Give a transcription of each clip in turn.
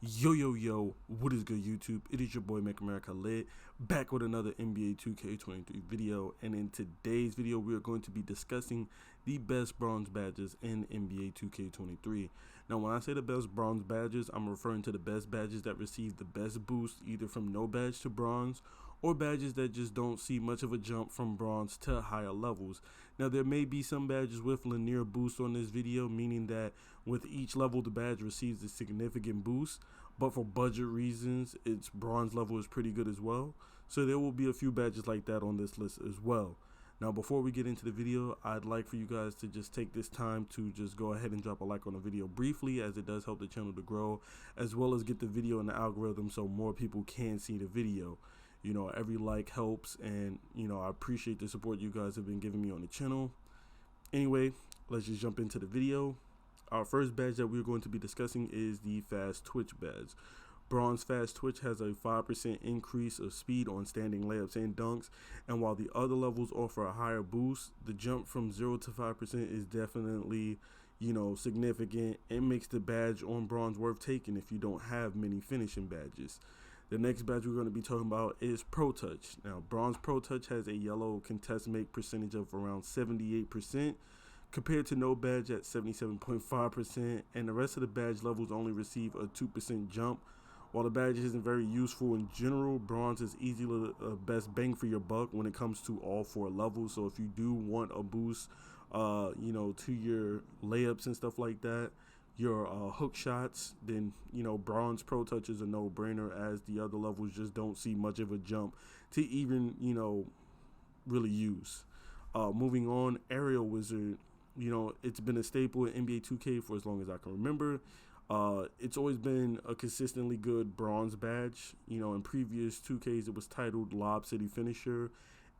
Yo, what is good YouTube? It is your boy Make America Lit, back with another NBA 2K23 video, and in today's video we are going to be discussing the best bronze badges in NBA 2K23. Now when I say the best bronze badges, I'm referring to the best badges that receive the best boost either from no badge to bronze, or badges that just don't see much of a jump from bronze to higher levels. Now there may be some badges with linear boost on this video, meaning that with each level the badge receives a significant boost, but for budget reasons its bronze level is pretty good as well. So there will be a few badges like that on this list as well. Now before we get into the video, I'd like for you guys to just take this time to just go ahead and drop a like on the video briefly, as it does help the channel to grow, as well as get the video in the algorithm so more people can see the video. You know, every like helps, and you know, I appreciate the support you guys have been giving me on the channel. Anyway, let's just jump into the video. Our first badge that we're going to be discussing is the Fast Twitch badge. Bronze Fast Twitch has a 5% increase of speed on standing layups and dunks, and while the other levels offer a higher boost, the jump from 0 to 5% is definitely, you know, significant and makes the badge on bronze worth taking if you don't have many finishing badges. The next badge we're going to be talking about is Pro Touch. Now, Bronze Pro Touch has a yellow contest make percentage of around 78%, compared to no badge at 77.5%, and the rest of the badge levels only receive a 2% jump. While the badge isn't very useful in general, bronze is easily the best bang for your buck when it comes to all four levels. So if you do want a boost, you know, to your layups and stuff like that, your hook shots, then you know, Bronze Pro Touch is a no-brainer, as the other levels just don't see much of a jump to even, you know, really use. Moving on, Aerial Wizard. You know, it's been a staple in NBA 2K for as long as I can remember. It's always been a consistently good bronze badge. You know, in previous 2Ks it was titled Lob City Finisher.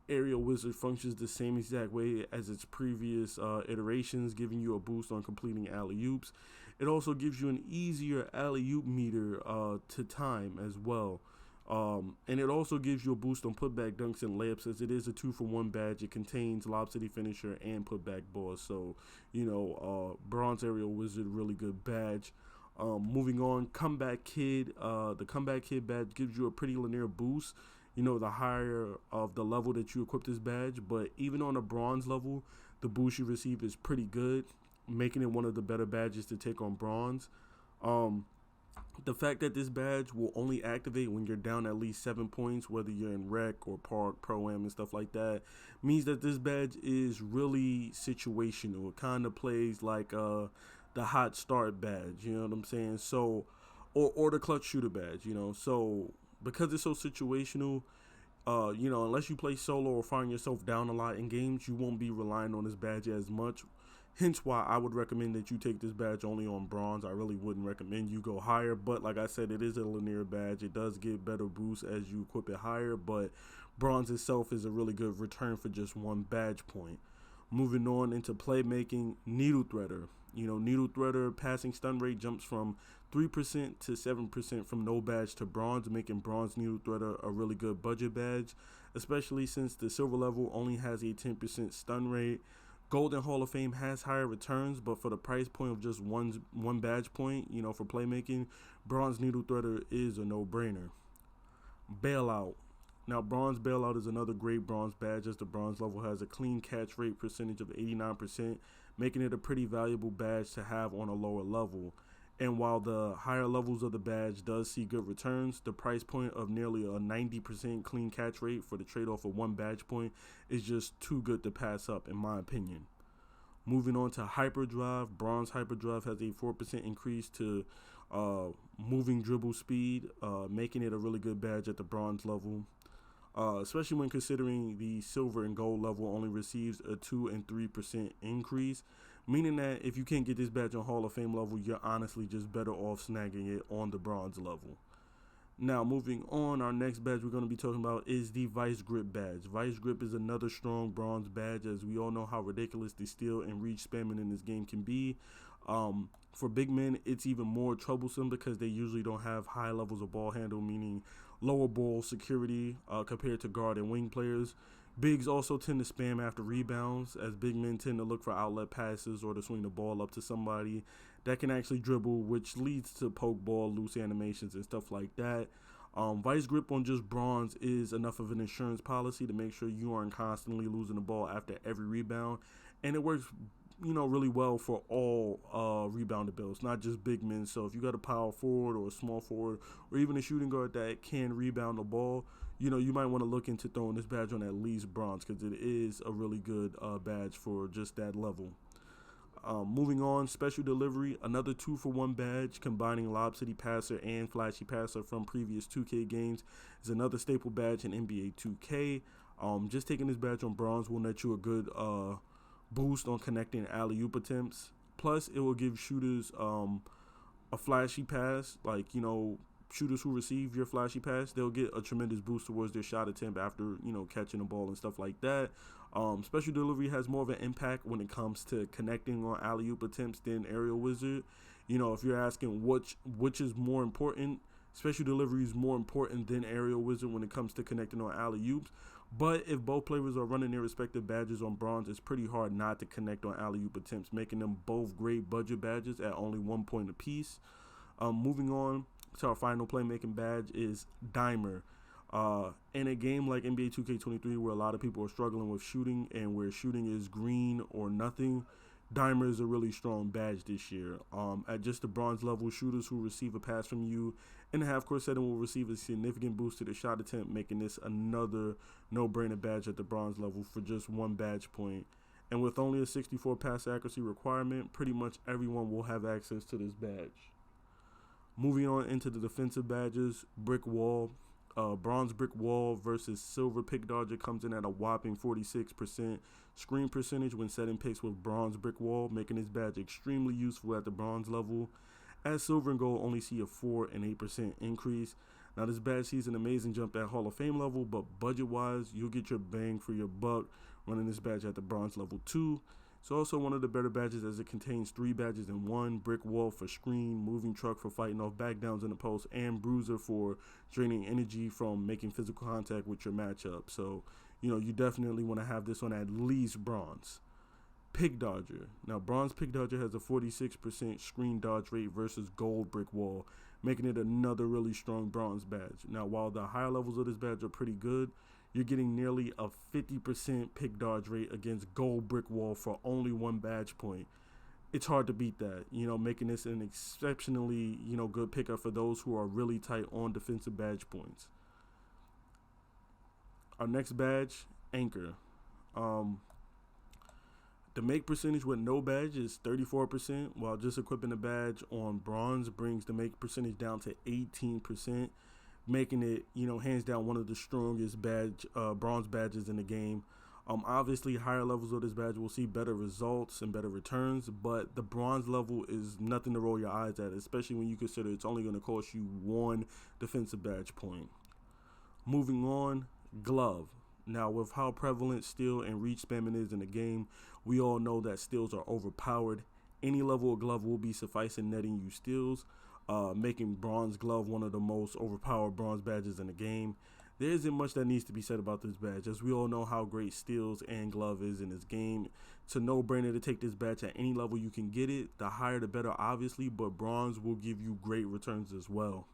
Aerial Wizard functions the same exact way as its previous iterations, giving you a boost on completing alley-oops. It also gives you an easier alley-oop meter to time as well. And it also gives you a boost on putback dunks and layups, as it is a 2-for-1 badge. It contains Lob City Finisher and putback balls. So, you know, Bronze Aerial Wizard, really good badge. Moving on, Comeback Kid. The Comeback Kid badge gives you a pretty linear boost, you know, the higher of the level that you equip this badge, but even on a bronze level, the boost you receive is pretty good, making it one of the better badges to take on bronze. The fact that this badge will only activate when you're down at least 7 points, whether you're in rec or park, pro-am and stuff like that, means that this badge is really situational. It kind of plays like the hot start badge, you know what I'm saying? So, or the clutch shooter badge, you know. So because it's so situational, you know, unless you play solo or find yourself down a lot in games, you won't be relying on this badge as much. Hence why I would recommend that you take this badge only on bronze. I really wouldn't recommend you go higher, but like I said, it is a linear badge. It does get better boosts as you equip it higher, but bronze itself is a really good return for just one badge point. Moving on into playmaking, Needle Threader. You know, Needle Threader passing stun rate jumps from 3% to 7% from no badge to bronze, making Bronze Needle Threader a really good budget badge, especially since the silver level only has a 10% stun rate. Golden Hall of Fame has higher returns, but for the price point of just one badge point, you know, for playmaking, Bronze Needle Threader is a no-brainer. Bailout. Now, Bronze Bailout is another great bronze badge, as the bronze level has a clean catch rate percentage of 89%, making it a pretty valuable badge to have on a lower level. And while the higher levels of the badge does see good returns, the price point of nearly a 90% clean catch rate for the trade-off of one badge point is just too good to pass up, in my opinion. Moving on to Hyperdrive. Bronze Hyperdrive has a 4% increase to moving dribble speed, making it a really good badge at the bronze level. Especially when considering the silver and gold level only receives a 2 and 3% increase, meaning that if you can't get this badge on Hall of Fame level, you're honestly just better off snagging it on the bronze level. Now, moving on, our next badge we're going to be talking about is the Vice Grip badge. Vice Grip is another strong bronze badge, as we all know how ridiculous the steal and reach spamming in this game can be. For big men, it's even more troublesome because they usually don't have high levels of ball handle, meaning lower ball security compared to guard and wing players. Bigs also tend to spam after rebounds, as big men tend to look for outlet passes or to swing the ball up to somebody. that can actually dribble, which leads to poke ball, loose animations, and stuff like that. Vice grip on just bronze is enough of an insurance policy to make sure you aren't constantly losing the ball after every rebound, and it works, really well for all rebounder builds, not just big men. So if you got a power forward or a small forward or even a shooting guard that can rebound the ball, you might want to look into throwing this badge on at least bronze, because it is a really good badge for just that level. Moving on, special delivery, another 2-for-1 badge combining Lob City Passer and Flashy Passer from previous 2K games is another staple badge in NBA 2K. Just taking this badge on bronze will net you a good boost on connecting alley-oop attempts. Plus, it will give shooters a flashy pass, like, shooters who receive your flashy pass, they'll get a tremendous boost towards their shot attempt after, catching the ball and stuff like that. Special delivery has more of an impact when it comes to connecting on alley-oop attempts than Aerial Wizard. If you're asking which is more important, special delivery is more important than Aerial Wizard when it comes to connecting on alley-oops. But if both players are running their respective badges on bronze, it's pretty hard not to connect on alley-oop attempts, making them both great budget badges at only 1 point apiece. Moving on to our final playmaking badge is Dimer. In a game like NBA 2K23 where a lot of people are struggling with shooting and where shooting is green or nothing, Dimer is a really strong badge this year. At just the bronze level, shooters who receive a pass from you in the half-court setting will receive a significant boost to the shot attempt, making this another no-brainer badge at the bronze level for just 1 badge point. And with only a 64 pass accuracy requirement, pretty much everyone will have access to this badge. Moving on into the defensive badges, Brick Wall. Bronze Brick Wall versus Silver Pick Dodger comes in at a whopping 46% screen percentage when setting picks with Bronze Brick Wall, making this badge extremely useful at the bronze level, as Silver and Gold only see a 4 and 8% increase. Now this badge sees an amazing jump at Hall of Fame level, but budget-wise, you'll get your bang for your buck running this badge at the bronze level too. It's also one of the better badges as it contains 3 badges in one: Brick Wall for screen, Moving Truck for fighting off backdowns in the post, and Bruiser for draining energy from making physical contact with your matchup. So, you definitely want to have this on at least bronze. Pick Dodger. Now, Bronze Pick Dodger has a 46% screen dodge rate versus Gold Brick Wall, making it another really strong bronze badge. Now, while the higher levels of this badge are pretty good, you're getting nearly a 50% pick dodge rate against Gold Brick Wall for only 1 badge point. It's hard to beat that, making this an exceptionally, good pickup for those who are really tight on defensive badge points. Our next badge, Anchor. The make percentage with no badge is 34%, while just equipping the badge on bronze brings the make percentage down to 18%. Making it, hands down one of the strongest bronze badges in the game. Obviously, higher levels of this badge will see better results and better returns, but the bronze level is nothing to roll your eyes at, especially when you consider it's only going to cost you 1 defensive badge point. Moving on, Glove. Now, with how prevalent steal and reach spamming is in the game, we all know that steals are overpowered. Any level of glove will be sufficing netting you steals, making Bronze Glove one of the most overpowered bronze badges in the game. There isn't much that needs to be said about this badge, as we all know how great steals and glove is in this game. It's a no-brainer to take this badge at any level you can get it. The higher the better, obviously, but bronze will give you great returns as well.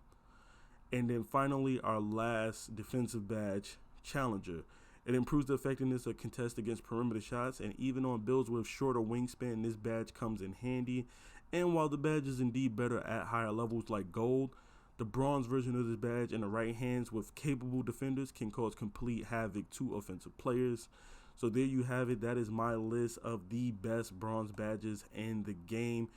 And then finally, our last defensive badge, Challenger. It improves the effectiveness of contest against perimeter shots, and even on builds with shorter wingspan, this badge comes in handy. And while the badge is indeed better at higher levels like Gold, the bronze version of this badge in the right hands with capable defenders can cause complete havoc to offensive players. So there you have it. That is my list of the best bronze badges in the game.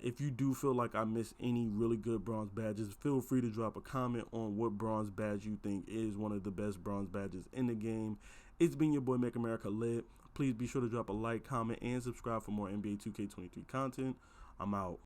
If you do feel like I missed any really good bronze badges, feel free to drop a comment on what bronze badge you think is one of the best bronze badges in the game. It's been your boy Make America Lit. Please be sure to drop a like, comment, and subscribe for more NBA 2K23 content. I'm out.